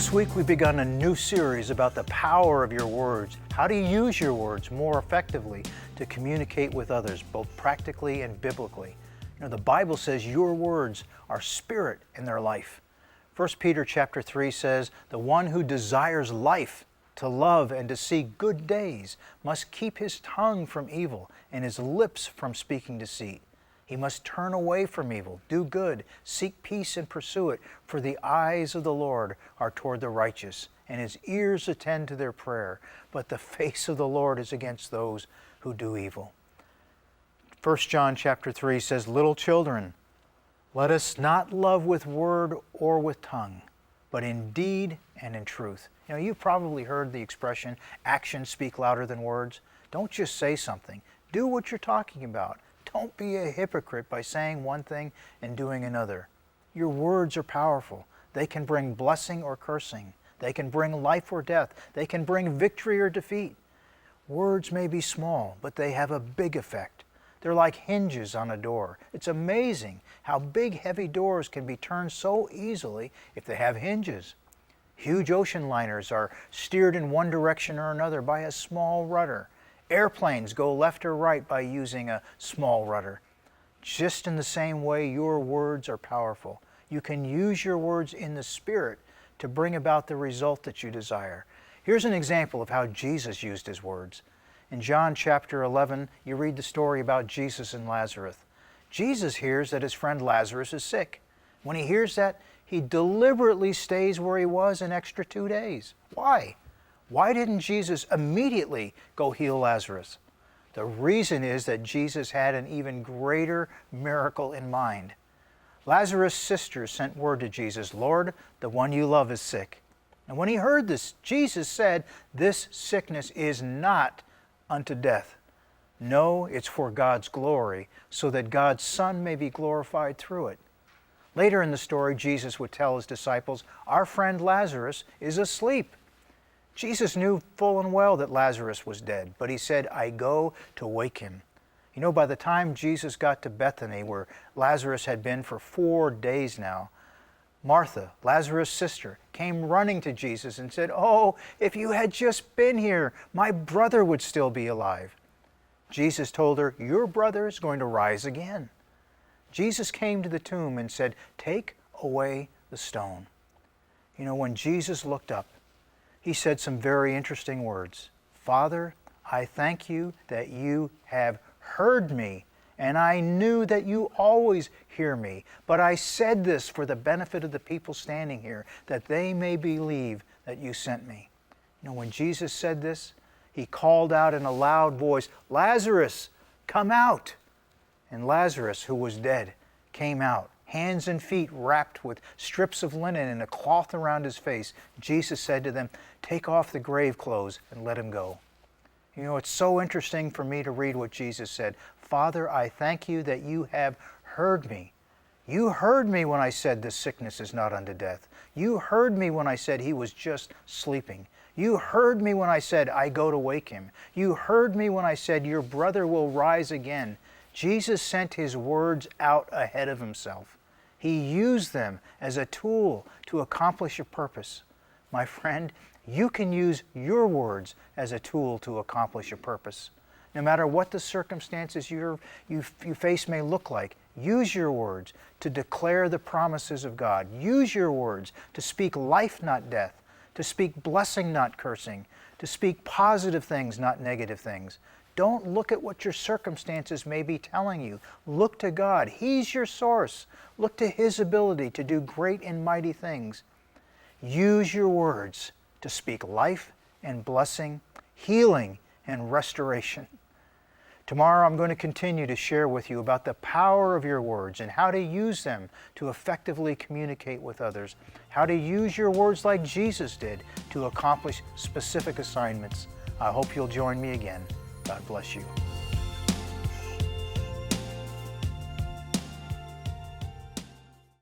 This week we've begun a new series about the power of your words, how to use your words more effectively to communicate with others, both practically and biblically. You know, the Bible says your words are spirit in their life. 1 Peter chapter 3 says, the one who desires life, to love and to see good days, must keep his tongue from evil and his lips from speaking deceit. He must turn away from evil, do good, seek peace and pursue it, for the eyes of the Lord are toward the righteous, and his ears attend to their prayer, but the face of the Lord is against those who do evil. 1 John chapter 3 says, little children, let us not love with word or with tongue, but in deed and in truth. You know, you've probably heard the expression, actions speak louder than words. Don't just say something. Do what you're talking about. Don't be a hypocrite by saying one thing and doing another. Your words are powerful. They can bring blessing or cursing. They can bring life or death. They can bring victory or defeat. Words may be small, but they have a big effect. They're like hinges on a door. It's amazing how big, heavy doors can be turned so easily if they have hinges. Huge ocean liners are steered in one direction or another by a small rudder. Airplanes go left or right by using a small rudder. Just in the same way, your words are powerful. You can use your words in the Spirit to bring about the result that you desire. Here's an example of how Jesus used his words. In John chapter 11, you read the story about Jesus and Lazarus. Jesus hears that his friend Lazarus is sick. When he hears that, he deliberately stays where he was an extra 2 days. Why? Why didn't Jesus immediately go heal Lazarus? The reason is that Jesus had an even greater miracle in mind. Lazarus' sister sent word to Jesus, Lord, the one you love is sick. And when he heard this, Jesus said, this sickness is not unto death. No, it's for God's glory, so that God's Son may be glorified through it. Later in the story, Jesus would tell his disciples, our friend Lazarus is asleep. Jesus knew full and well that Lazarus was dead, but he said, I go to wake him. You know, by the time Jesus got to Bethany, where Lazarus had been for 4 days now, Martha, Lazarus' sister, came running to Jesus and said, oh, if you had just been here, my brother would still be alive. Jesus told her, your brother is going to rise again. Jesus came to the tomb and said, take away the stone. You know, when Jesus looked up, he said some very interesting words. Father, I thank you that you have heard me, and I knew that you always hear me. But I said this for the benefit of the people standing here, that they may believe that you sent me. You know, when Jesus said this, he called out in a loud voice, Lazarus, come out! And Lazarus, who was dead, came out, hands and feet wrapped with strips of linen and a cloth around his face. Jesus said to them, take off the grave clothes and let him go. You know, it's so interesting for me to read what Jesus said. Father, I thank you that you have heard me. You heard me when I said this sickness is not unto death. You heard me when I said he was just sleeping. You heard me when I said I go to wake him. You heard me when I said your brother will rise again. Jesus sent his words out ahead of himself. He used them as a tool to accomplish a purpose. My friend, you can use your words as a tool to accomplish a purpose. No matter what the circumstances you face may look like, use your words to declare the promises of God. Use your words to speak life, not death, to speak blessing, not cursing, to speak positive things, not negative things. Don't look at what your circumstances may be telling you. Look to God. He's your source. Look to his ability to do great and mighty things. Use your words to speak life and blessing, healing and restoration. Tomorrow I'm going to continue to share with you about the power of your words and how to use them to effectively communicate with others, how to use your words like Jesus did to accomplish specific assignments. I hope you'll join me again. God bless you.